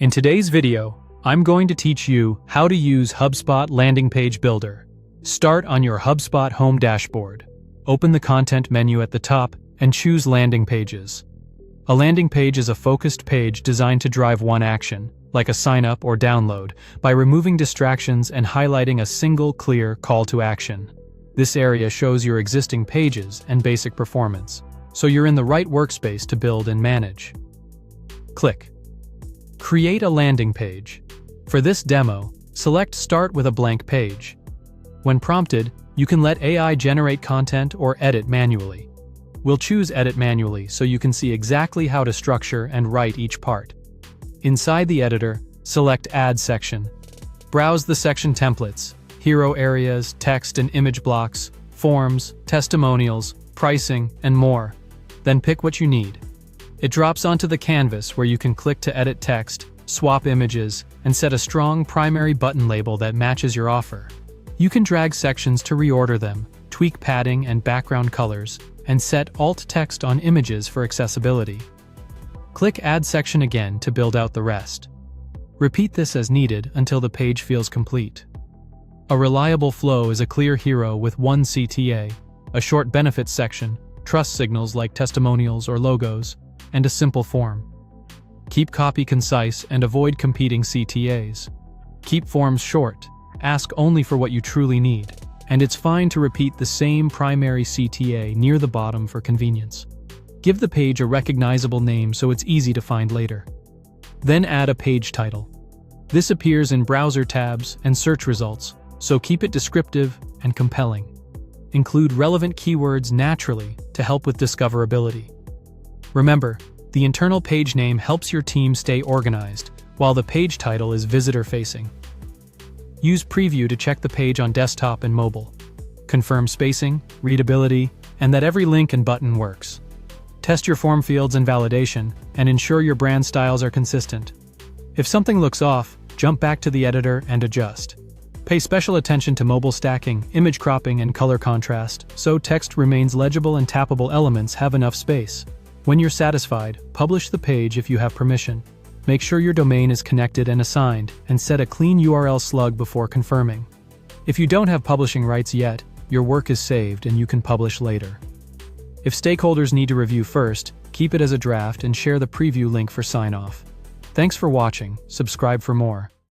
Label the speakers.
Speaker 1: In today's video, I'm going to teach you how to use HubSpot Landing Page Builder. Start on your HubSpot home dashboard. Open the content menu at the top and choose Landing Pages. A landing page is a focused page designed to drive one action, like a sign-up or download, by removing distractions and highlighting a single clear call to action. This area shows your existing pages and basic performance, so you're in the right workspace to build and manage. Click Create a landing page. For this demo, select Start with a blank page. When prompted, you can let AI generate content or edit manually. We'll choose Edit Manually so you can see exactly how to structure and write each part. Inside the editor, select Add Section. Browse the section templates, hero areas, text and image blocks, forms, testimonials, pricing, and more. Then pick what you need. It drops onto the canvas where you can click to edit text, swap images, and set a strong primary button label that matches your offer. You can drag sections to reorder them, tweak padding and background colors, and set alt text on images for accessibility. Click Add Section again to build out the rest. Repeat this as needed until the page feels complete. A reliable flow is a clear hero with one CTA, a short benefits section, trust signals like testimonials or logos, and a simple form. Keep copy concise and avoid competing CTAs. Keep forms short, ask only for what you truly need, and it's fine to repeat the same primary CTA near the bottom for convenience. Give the page a recognizable name so it's easy to find later. Then add a page title. This appears in browser tabs and search results, so keep it descriptive and compelling. Include relevant keywords naturally to help with discoverability. Remember, the internal page name helps your team stay organized, while the page title is visitor-facing. Use Preview to check the page on desktop and mobile. Confirm spacing, readability, and that every link and button works. Test your form fields and validation, and ensure your brand styles are consistent. If something looks off, jump back to the editor and adjust. Pay special attention to mobile stacking, image cropping, and color contrast, so text remains legible and tappable elements have enough space. When you're satisfied, publish the page if you have permission. Make sure your domain is connected and assigned, and set a clean URL slug before confirming. If you don't have publishing rights yet, your work is saved and you can publish later. If stakeholders need to review first, keep it as a draft and share the preview link for sign-off. Thanks for watching, subscribe for more.